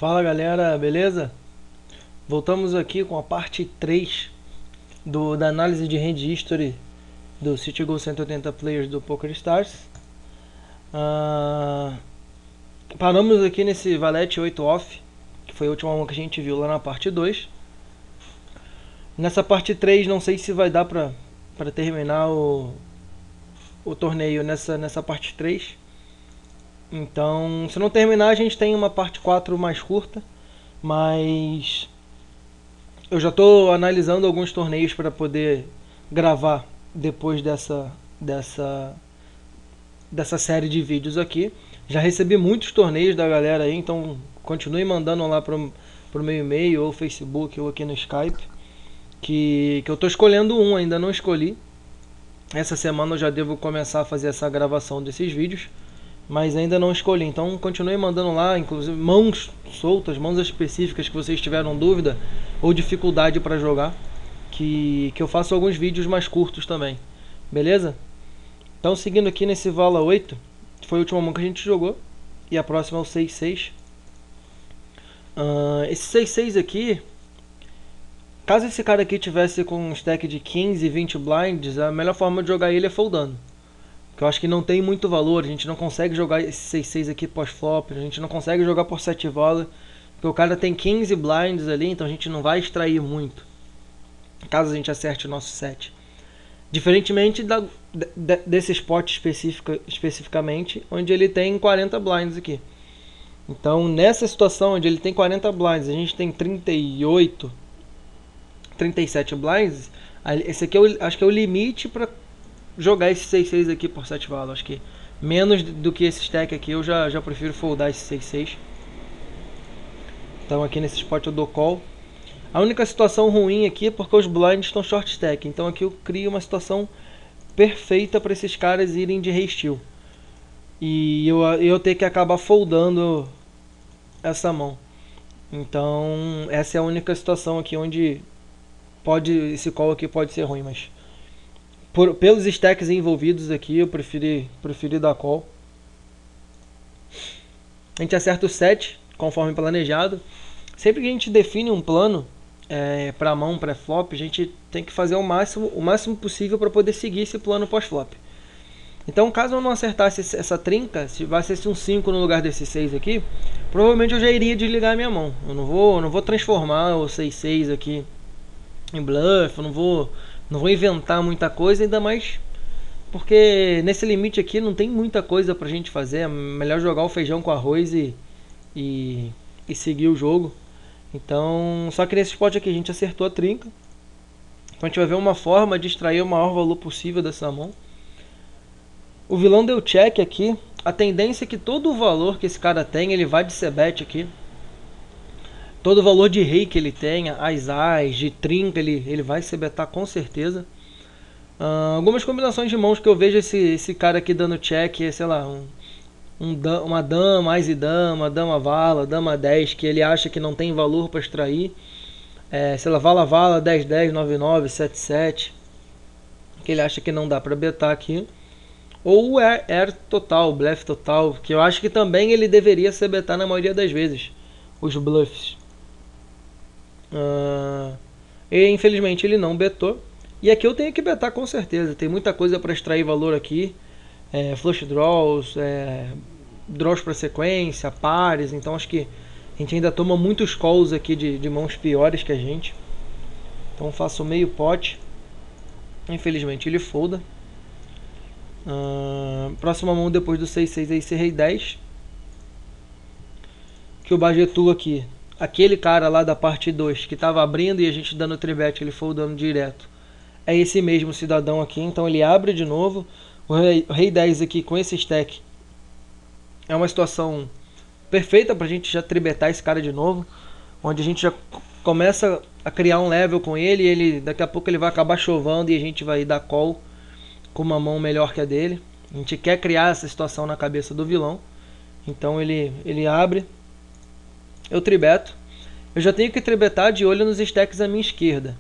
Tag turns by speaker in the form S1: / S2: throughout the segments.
S1: Fala galera, beleza? Voltamos aqui com a parte 3 da análise de hand history do Citigold 180 Players do PokerStars. Paramos aqui nesse valete 8 off, que foi a última mão que a gente viu lá na parte 2. Nessa parte 3 não sei se vai dar pra terminar o torneio nessa parte 3. Então, se não terminar, a gente tem uma parte 4 mais curta, mas eu já estou analisando alguns torneios para poder gravar depois dessa série de vídeos aqui. Já recebi muitos torneios da galera aí, então continue mandando lá pro meu e-mail ou Facebook ou aqui no Skype, que eu estou escolhendo um, ainda não escolhi. Essa semana eu já devo começar a fazer essa gravação desses vídeos, mas ainda não escolhi, então continue mandando lá, inclusive mãos soltas, mãos específicas que vocês tiveram dúvida ou dificuldade para jogar, que eu faço alguns vídeos mais curtos também, beleza? Então seguindo aqui nesse Vala 8, foi a última mão que a gente jogou, e a próxima é o 6-6. Esse 6-6 aqui, caso esse cara aqui tivesse com um stack de 15, 20 blinds, a melhor forma de jogar ele é foldando. Que eu acho que não tem muito valor, a gente não consegue jogar esse 6-6 aqui pós-flop, a gente não consegue jogar por 7 vala, porque o cara tem 15 blinds ali, então a gente não vai extrair muito, caso a gente acerte o nosso set. Diferentemente desse spot especificamente, onde ele tem 40 blinds aqui. Então nessa situação onde ele tem 40 blinds, a gente tem 38, 37 blinds, esse aqui acho que é o limite para jogar esse 6-6 aqui por 7 vala. Acho que menos do que esse stack aqui eu já prefiro foldar esse 6-6. Então aqui nesse spot eu dou call. A única situação ruim aqui é porque os blinds estão short stack, então aqui eu crio uma situação perfeita para esses caras irem de resteal, e eu ter que acabar foldando essa mão. Então essa é a única situação aqui onde esse call aqui pode ser ruim, mas pelos stacks envolvidos aqui eu preferi dar call. A gente acerta o set conforme planejado. Sempre que a gente define um plano para mão pré-flop, a gente tem que fazer o máximo possível para poder seguir esse plano pós-flop. Então caso eu não acertasse essa trinca, se tivesse um 5 no lugar desse 6 aqui, provavelmente eu já iria desligar a minha mão. Eu não vou transformar o 6-6 aqui em bluff, eu não vou inventar muita coisa, ainda mais porque nesse limite aqui não tem muita coisa pra gente fazer. É melhor jogar o feijão com arroz e seguir o jogo. Então, só que nesse spot aqui a gente acertou a trinca, então a gente vai ver uma forma de extrair o maior valor possível dessa mão. O vilão deu check aqui. A tendência é que todo o valor que esse cara tem, ele vai de c-bet aqui. Todo o valor de rei que ele tenha, as, de trinca, ele vai se betar com certeza. Algumas combinações de mãos que eu vejo esse cara aqui dando check, sei lá, uma dama, as e dama vala, dama 10, que ele acha que não tem valor para extrair. Sei lá, vala, 10-10, 9-9, 7-7, que ele acha que não dá para betar aqui. Ou air total, bluff total, que eu acho que também ele deveria se betar na maioria das vezes, os bluffs. E infelizmente ele não betou. E aqui eu tenho que betar com certeza. Tem muita coisa para extrair valor aqui. Flush draws, draws para sequência, pares. Então acho que a gente ainda toma muitos calls aqui de mãos piores que a gente. Então faço meio pote. Infelizmente ele folda. Próxima mão depois do 6-6 é esse rei 10. Que o Bajetu aqui, aquele cara lá da parte 2 que estava abrindo e a gente dando tribet, ele foldando direto, é esse mesmo cidadão aqui. Então ele abre de novo. O rei 10 aqui com esse stack é uma situação perfeita pra gente já tribetar esse cara de novo, onde a gente já começa a criar um level com ele, daqui a pouco ele vai acabar chovando e a gente vai dar call com uma mão melhor que a dele. A gente quer criar essa situação na cabeça do vilão. Então ele abre, eu tribeto. Eu já tenho que tribetar de olho nos stacks à minha esquerda,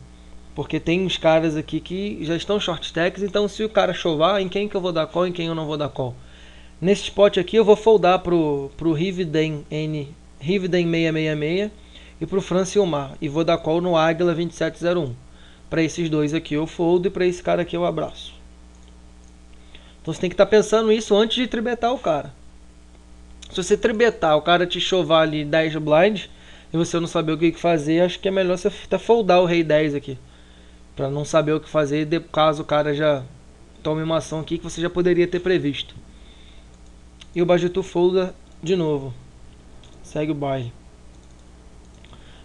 S1: porque tem uns caras aqui que já estão short stacks. Então se o cara chovar, em quem que eu vou dar call, em quem eu não vou dar call. Nesse spot aqui eu vou foldar pro Rivden Rivden 666 e pro Franciomar. E vou dar call no Águila 2701. Para esses dois aqui eu foldo e para esse cara aqui eu abraço. Então você tem que estar pensando isso antes de tribetar o cara. Se você tribetar, o cara te chovar ali 10 blind e você não saber o que fazer, acho que é melhor você até foldar o rei 10 aqui. Pra não saber o que fazer, caso o cara já tome uma ação aqui que você já poderia ter previsto. E o Bajitu folda de novo. Segue o baile.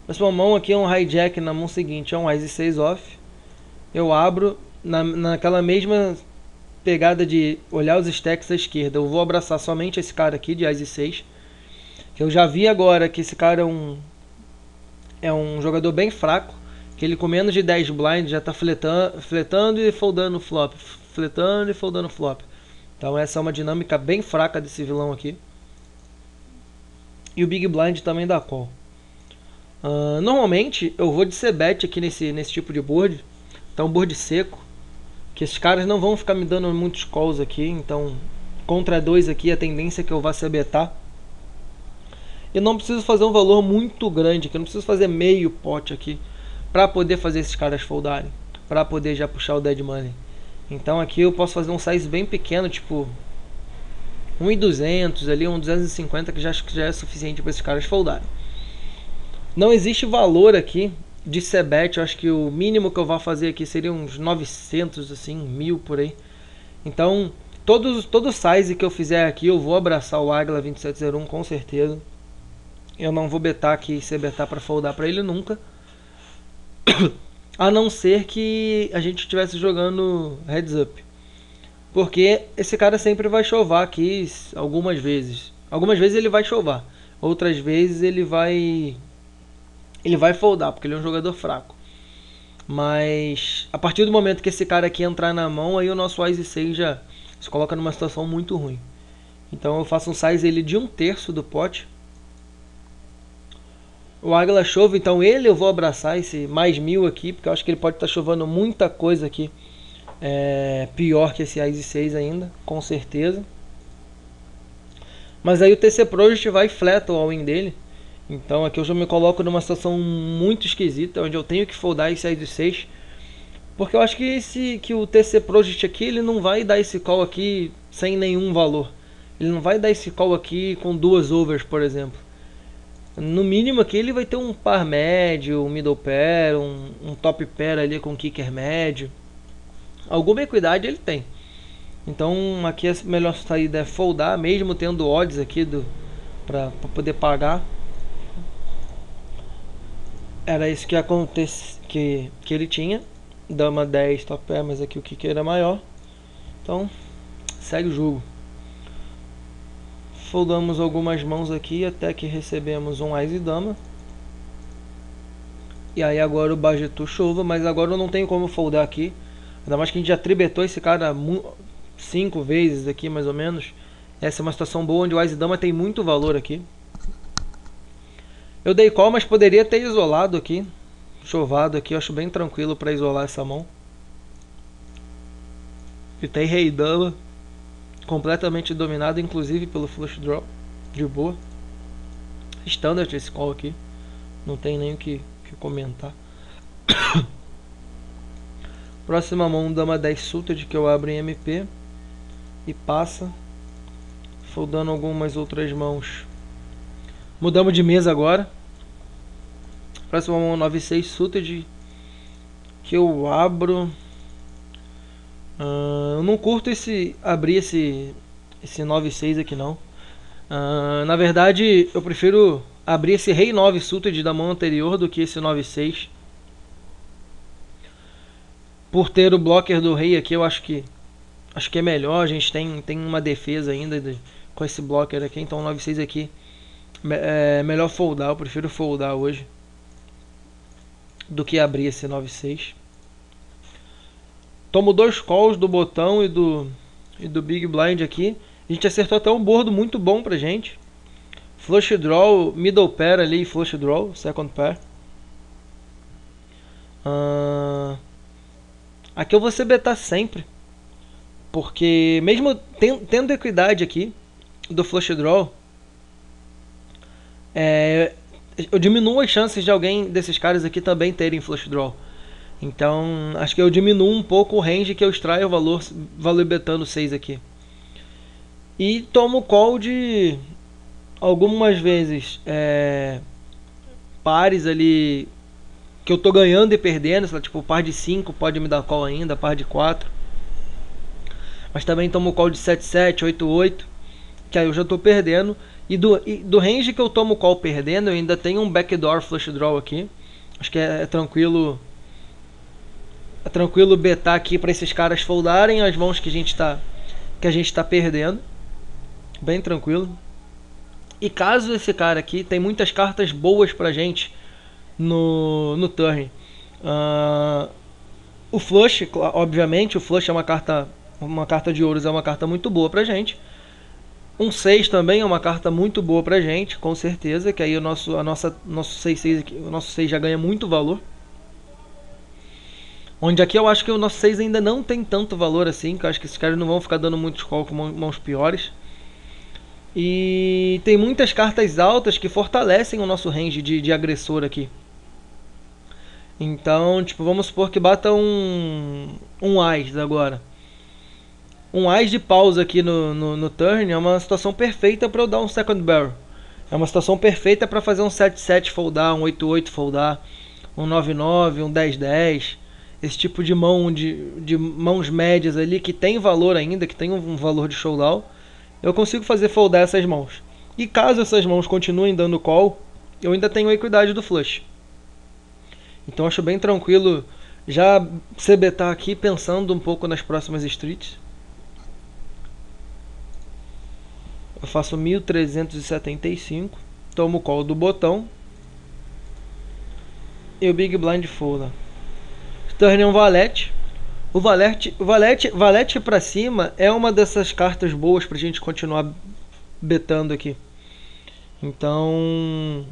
S1: Próxima mão aqui é um hijack na mão seguinte, é um Ice 6 off. Eu abro naquela mesma pegada de olhar os stacks à esquerda. Eu vou abraçar somente esse cara aqui de Ice 6. Que eu já vi agora que esse cara é um jogador bem fraco. Que ele com menos de 10 blind já está fletando e foldando flop. Fletando e foldando flop. Então essa é uma dinâmica bem fraca desse vilão aqui. E o Big Blind também dá call. Normalmente eu vou de C-bet aqui nesse tipo de board. Então board seco. Que esses caras não vão ficar me dando muitos calls aqui. Então contra 2 aqui a tendência é que eu vá C-betar. E não preciso fazer um valor muito grande aqui. Eu não preciso fazer meio pote aqui para poder fazer esses caras foldarem. Para poder já puxar o dead money. Então aqui eu posso fazer um size bem pequeno. Tipo 1.200 ali, 1.250, que já acho que já é suficiente para esses caras foldarem. Não existe valor aqui de C-bet. Eu acho que o mínimo que eu vou fazer aqui seria uns 900, assim, 1.000 por aí. Então, todo size que eu fizer aqui, eu vou abraçar o Águila 2701 com certeza. Eu não vou betar aqui, C-betar para foldar para ele nunca. A não ser que a gente estivesse jogando heads up. Porque esse cara sempre vai chovar aqui algumas vezes. Algumas vezes ele vai chovar. Outras vezes ele vai foldar, porque ele é um jogador fraco. Mas a partir do momento que esse cara aqui entrar na mão, aí o nosso Ice 6 já se coloca numa situação muito ruim. Então eu faço um size ele de 1/3 do pote. O Águila chove, então ele eu vou abraçar esse mais 1.000 aqui, porque eu acho que ele pode estar chovendo muita coisa aqui. Pior que esse Ice 6 ainda, com certeza. Mas aí o TC Project vai fleta o all-in dele. Então aqui eu já me coloco numa situação muito esquisita, onde eu tenho que foldar esse Ice 6. Porque eu acho que o TC Project aqui, ele não vai dar esse call aqui sem nenhum valor. Ele não vai dar esse call aqui com 2 overs, por exemplo. No mínimo aqui ele vai ter um par médio, um middle pair, um top pair ali com kicker médio. Alguma equidade ele tem. Então aqui a melhor saída é foldar, mesmo tendo odds aqui para poder pagar. Era isso que acontece, que ele tinha. Dama 10 top pair, mas aqui o kicker era maior. Então segue o jogo. Foldamos algumas mãos aqui até que recebemos um Ás e Dama. E aí agora o Bajitu chova, mas agora eu não tenho como foldar aqui. Ainda mais que a gente já tribetou esse cara 5 vezes aqui, mais ou menos. Essa é uma situação boa onde o Ás e Dama tem muito valor aqui. Eu dei call, mas poderia ter isolado aqui. Chovado aqui, eu acho bem tranquilo para isolar essa mão. E tem rei dama. Completamente dominado, inclusive pelo flush draw. De boa. Standard esse call aqui. Não tem nem o que comentar. Próxima mão, dama 10 suited, que eu abro em MP. E passa. Foldando algumas outras mãos. Mudamos de mesa agora. Próxima mão, 9-6 suited, que eu abro. Eu não curto abrir esse 9-6 aqui não. Na verdade, eu prefiro abrir esse rei 9 suited da mão anterior do que esse 9-6. Por ter o blocker do rei aqui, eu acho que é melhor. A gente tem uma defesa ainda com esse blocker aqui. Então o 9-6 aqui é melhor foldar. Eu prefiro foldar hoje do que abrir esse 9-6. Tomo 2 calls do botão e do Big Blind aqui. A gente acertou até um board muito bom pra gente. Flush draw, middle pair ali, flush draw, second pair. Aqui eu vou C-betar sempre. Porque mesmo tendo equidade aqui do flush draw, eu diminuo as chances de alguém desses caras aqui também terem flush draw. Então, acho que eu diminuo um pouco o range que eu extraio o valor betando 6 aqui. E tomo call de algumas vezes pares ali que eu tô ganhando e perdendo, tipo par de 5 pode me dar call ainda, par de 4. Mas também tomo call de 7-7, 8-8, que aí eu já tô perdendo. E do range que eu tomo call perdendo, eu ainda tenho um backdoor flush draw aqui. Acho que é tranquilo. É tranquilo betar aqui para esses caras foldarem as mãos que a gente tá perdendo. Bem tranquilo. E caso esse cara aqui tem muitas cartas boas pra gente no turn. O flush, obviamente, o flush é uma carta de ouros, é uma carta muito boa pra gente. Um 6 também é uma carta muito boa pra gente, com certeza, que aí o nosso 6-6 aqui, o nosso 6 já ganha muito valor. Onde aqui eu acho que o nosso 6 ainda não tem tanto valor assim, que eu acho que esses caras não vão ficar dando muitos call com mãos piores. E tem muitas cartas altas que fortalecem o nosso range de agressor aqui. Então, tipo, vamos supor que bata um Ás agora. Um Ás de pausa aqui no turn é uma situação perfeita para eu dar um second barrel. É uma situação perfeita para fazer um 7-7 foldar, um 8-8 foldar, um 9-9, um 10-10. Esse tipo de mãos médias ali que tem valor ainda, que tem um valor de showdown. Eu consigo fazer foldar essas mãos. E caso essas mãos continuem dando call, eu ainda tenho a equidade do flush. Então acho bem tranquilo já CBtar aqui pensando um pouco nas próximas streets. Eu faço 1375, tomo o call do botão e o Big Blind folda. Turn é um valete. O valete pra cima é uma dessas cartas boas pra gente continuar betando aqui. Então,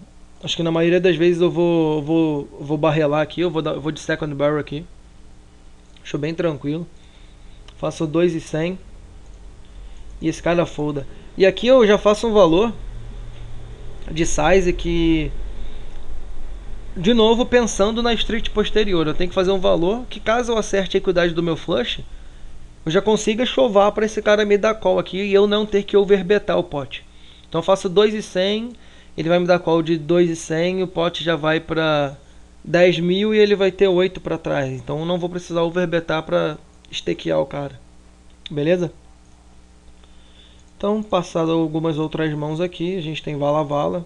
S1: acho que na maioria das vezes eu vou barrelar aqui, eu vou de second barrel aqui. Acho bem tranquilo. Faço 2,100 e esse cara folda. E aqui eu já faço um valor de size que, de novo, pensando na street posterior, eu tenho que fazer um valor que, caso eu acerte a equidade do meu flush, eu já consiga chovar para esse cara me dar call aqui e eu não ter que overbetar o pot. Então eu faço 2,100, ele vai me dar call de 2,100, o pot já vai para 10 mil e ele vai ter 8 para trás. Então eu não vou precisar overbetar para stakear o cara. Beleza? Então, passado algumas outras mãos aqui, a gente tem vala-vala.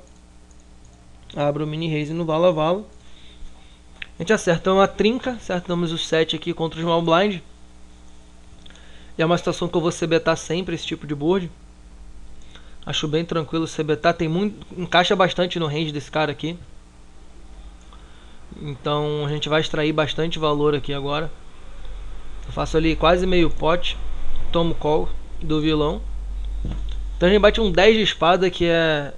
S1: Abro o mini raise no vala-vala. A gente acerta uma trinca, acertamos o 7 aqui contra o small blind. E é uma situação que eu vou CBtar sempre esse tipo de board. Acho bem tranquilo CBtar, encaixa bastante no range desse cara aqui. Então a gente vai extrair bastante valor aqui agora. Eu faço ali quase meio pote, tomo call do vilão. Então a gente bate um 10 de espada, que é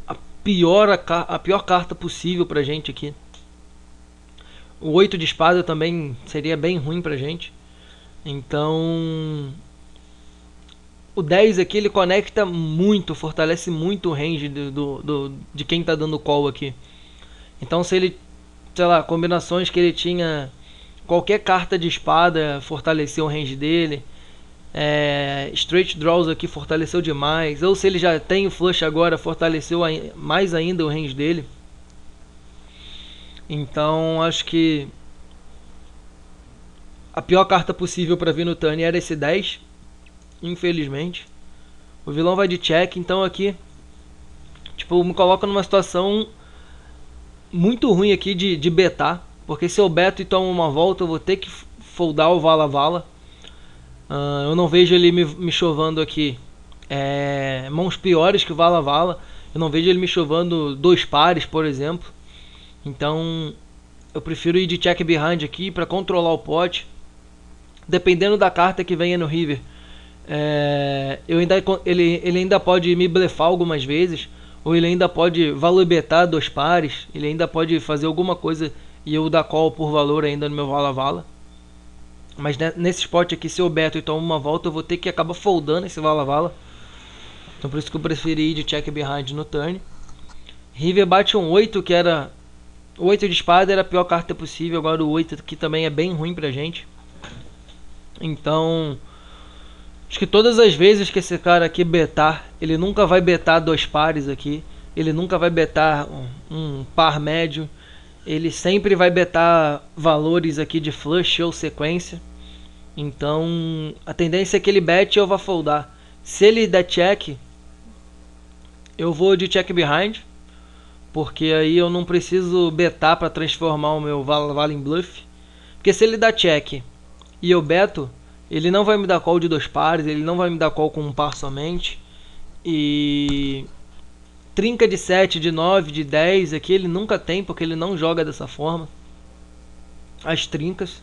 S1: a pior carta possível pra gente aqui. O 8 de espada também seria bem ruim pra gente. Então o 10 aqui ele conecta muito, fortalece muito o range de quem tá dando call aqui. Então se ele, sei lá, combinações que ele tinha, qualquer carta de espada fortaleceu o range dele. Straight draws aqui fortaleceu demais. Ou se ele já tem o flush agora, fortaleceu mais ainda o range dele. Então acho que a pior carta possível para vir no turn era esse 10. Infelizmente o vilão vai de check. Então aqui, tipo, me coloca numa situação muito ruim aqui de betar. Porque se eu beto e tomo uma volta, eu vou ter que foldar o vala-vala. Eu não vejo ele me chovando aqui mãos piores que o vala-vala. Eu não vejo ele me chovando 2 pares, por exemplo. Então eu prefiro ir de check behind aqui para controlar o pot. Dependendo da carta que venha no river, ele ainda pode me blefar algumas vezes. Ou ele ainda pode valor betar 2 pares. Ele ainda pode fazer alguma coisa e eu dar call por valor ainda no meu vala-vala. Mas nesse spot aqui, se eu beto e tomo uma volta, eu vou ter que acabar foldando esse vala-vala. Então por isso que eu preferi ir de check behind no turn. River bate um 8, que era... O 8 de espada era a pior carta possível. Agora o 8 aqui também é bem ruim pra gente. Então... Acho que todas as vezes que esse cara aqui betar, ele nunca vai betar 2 pares aqui. Ele nunca vai betar um par médio. Ele sempre vai betar valores aqui de flush ou sequência. Então a tendência é que ele bete e eu vou foldar. Se ele der check, eu vou de check behind, porque aí eu não preciso betar para transformar o meu vala em bluff. Porque se ele dar check e eu beto, ele não vai me dar call de 2 pares, ele não vai me dar call com um par somente. E trinca de 7, de 9, de 10 aqui ele nunca tem, porque ele não joga dessa forma. As trincas.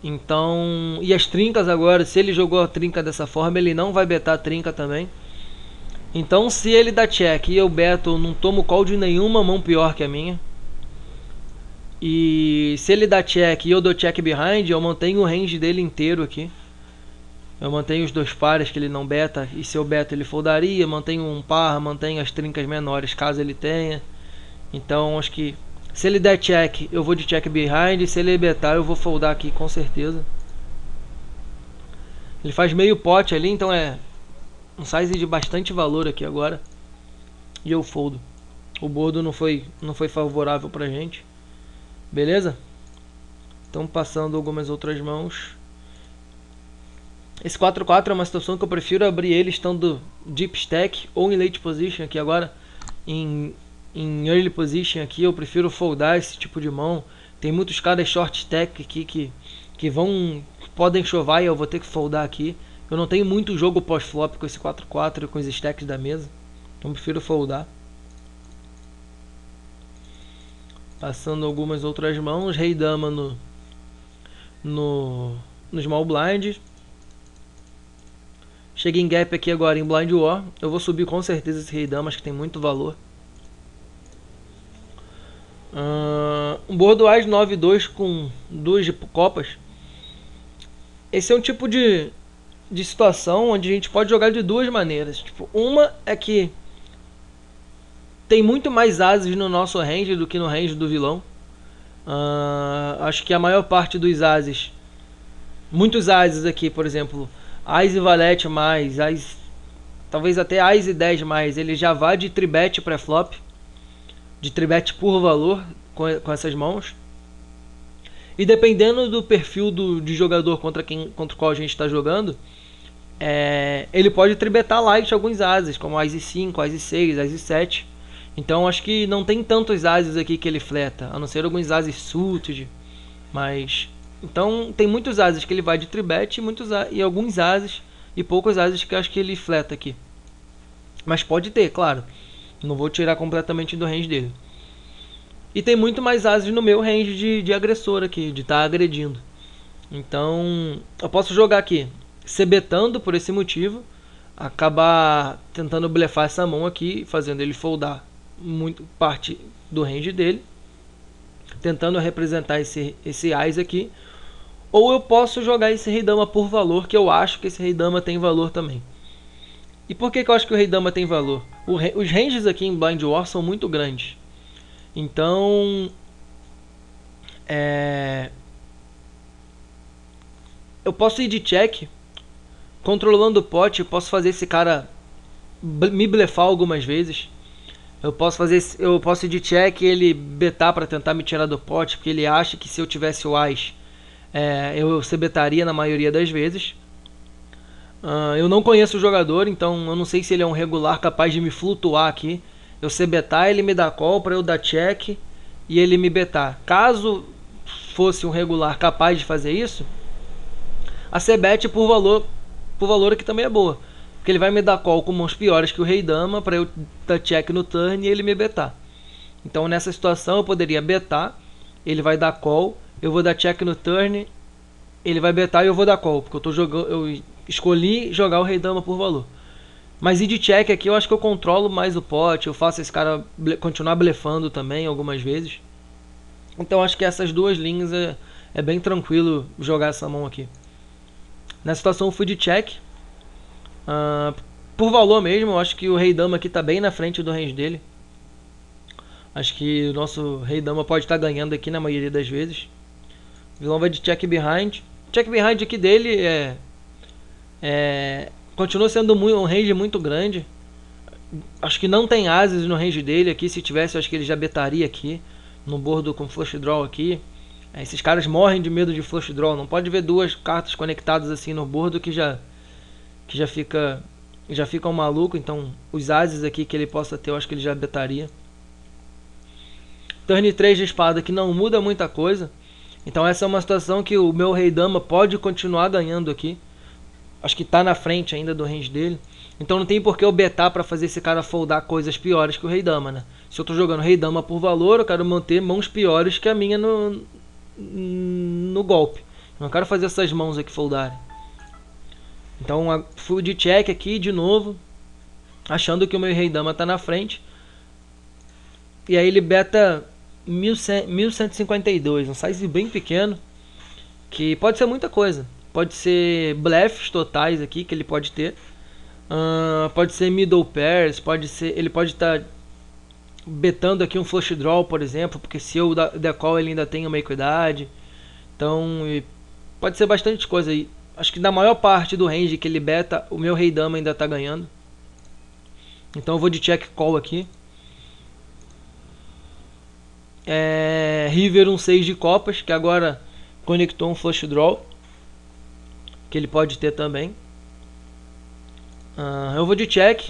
S1: Então, e as trincas agora, se ele jogou a trinca dessa forma, ele não vai betar a trinca também. Então se ele dá check e eu beto, eu não tomo call de nenhuma mão pior que a minha. E se ele dá check e eu dou check behind, eu mantenho o range dele inteiro aqui. Eu mantenho os 2 pares que ele não beta, e se eu beto ele foldaria, mantenho um par, mantenho as trincas menores caso ele tenha. Então acho que se ele der check, eu vou de check behind, se ele betar eu vou foldar aqui com certeza. Ele faz meio pote ali, então é um size de bastante valor aqui agora. E eu foldo. O bordo não foi favorável pra gente. Beleza? Então passando algumas outras mãos. Esse 4-4 é uma situação que eu prefiro abrir ele estando deep stack ou em late position aqui agora. Em early position aqui eu prefiro foldar esse tipo de mão. Tem muitos caras short stack aqui que podem chovar e eu vou ter que foldar aqui. Eu não tenho muito jogo pós-flop com esse 4-4 e com os stacks da mesa. Então prefiro foldar. Passando algumas outras mãos. Rei dama no small blind. Cheguei em gap aqui agora em blind war. Eu vou subir com certeza esse rei dama, acho que tem muito valor. Um bordo as 9-2 com 2 de copas. Esse é um tipo de situação onde a gente pode jogar de 2 maneiras. Tipo, uma é que tem muito mais ases no nosso range do que no range do vilão. Acho que a maior parte dos ases, muitos ases aqui, por exemplo, Ás e valete mais, talvez até Ás e 10 mais, ele já vai de tribet pré-flop, de tribet por valor com essas mãos. E dependendo do perfil de jogador contra o qual a gente está jogando, ele pode tribetar light alguns ases, como Ás e 5, Ás e 6, Ás e 7. Então acho que não tem tantos ases aqui que ele fleta, a não ser alguns ases suited, mas... Então tem muitos ases que ele vai de tribet e alguns ases e poucos ases que eu acho que ele fleta aqui. Mas pode ter, claro. Não vou tirar completamente do range dele. E tem muito mais ases no meu range de agressor aqui, de estar agredindo. Então eu posso jogar aqui, cebetando por esse motivo, acabar tentando blefar essa mão aqui, fazendo ele foldar muito parte do range dele, tentando representar esse Ás aqui. Ou eu posso jogar esse rei dama por valor, que eu acho que esse rei dama tem valor também. E por que eu acho que o rei dama tem valor? Os ranges aqui em blind war são muito grandes. Então eu posso ir de check, controlando o pot. Eu posso fazer esse cara me blefar algumas vezes. Eu posso ir de check e ele betar para tentar me tirar do pot, porque ele acha que se eu tivesse o Ás, eu cebetaria na maioria das vezes. Eu não conheço o jogador, então eu não sei se ele é um regular capaz de me flutuar aqui. Eu cebetar, ele me dá call para eu dar check e ele me betar. Caso fosse um regular capaz de fazer isso, a cebet por valor aqui também é boa, porque ele vai me dar call com mãos piores que o rei dama para eu dar check no turn e ele me betar. Então nessa situação eu poderia betar, ele vai dar call, eu vou dar check no turn, ele vai betar e eu vou dar call, porque eu escolhi jogar o rei dama por valor. Mas ir de check aqui eu acho que eu controlo mais o pot, eu faço esse cara continuar blefando também algumas vezes. Então acho que essas duas linhas é bem tranquilo jogar essa mão aqui. Nessa situação eu fui de check, por valor mesmo, eu acho que o Rei Dama aqui tá bem na frente do range dele. Acho que o nosso Rei Dama pode estar ganhando aqui na maioria das vezes. O vilão vai de check behind. Check behind aqui dele continua sendo um range muito grande. Acho que não tem ases no range dele aqui. Se tivesse, eu acho que ele já betaria aqui no bordo com flush draw aqui. Esses caras morrem de medo de flush draw. Não pode ver duas cartas conectadas assim no bordo que já fica um maluco. Então os ases aqui que ele possa ter, eu acho que ele já betaria. Turn 3 de espada que não muda muita coisa. Então essa é uma situação que o meu Rei Dama pode continuar ganhando aqui. Acho que tá na frente ainda do range dele. Então não tem por que eu betar pra fazer esse cara foldar coisas piores que o Rei Dama, né? Se eu tô jogando Rei Dama por valor, eu quero manter mãos piores que a minha no golpe. Eu não quero fazer essas mãos aqui foldarem. Então fui de check aqui de novo, achando que o meu Rei Dama tá na frente. E aí ele beta 1152, um size bem pequeno, que pode ser muita coisa. Pode ser bluffs totais aqui que ele pode ter. Pode ser middle pairs, ele pode estar betando aqui um flush draw, por exemplo, porque se eu der call ele ainda tem uma equidade. Então pode ser bastante coisa aí. Acho que na maior parte do range que ele beta, o meu Rei Dama ainda está ganhando. Então eu vou de check call aqui. River um 6 de copas, que agora conectou um flush draw, que ele pode ter também. Eu vou de check.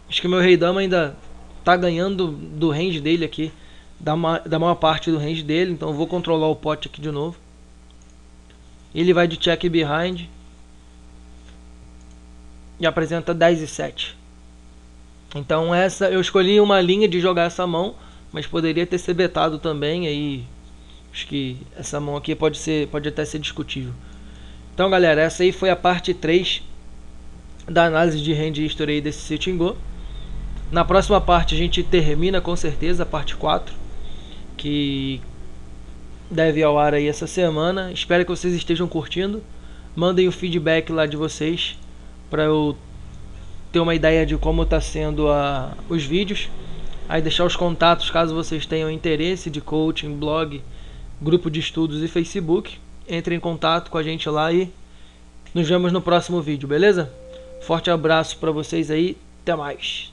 S1: Acho que o meu Rei Dama ainda tá ganhando do range dele aqui, da maior parte do range dele. Então eu vou controlar o pote aqui de novo. Ele vai de check behind e apresenta 10 e 7. Então eu escolhi uma linha de jogar essa mão, mas poderia ter sido betado também. Aí acho que essa mão aqui pode até ser discutível. Então galera, essa aí foi a parte 3 da análise de hand history aí desse Sitting Go. Na próxima parte a gente termina com certeza a parte 4, que deve ir ao ar aí essa semana. Espero que vocês estejam curtindo. Mandem o feedback lá de vocês para eu ter uma ideia de como está sendo os vídeos. Aí deixar os contatos caso vocês tenham interesse de coaching, blog, grupo de estudos e Facebook. Entre em contato com a gente lá e nos vemos no próximo vídeo, beleza? Forte abraço para vocês aí, até mais.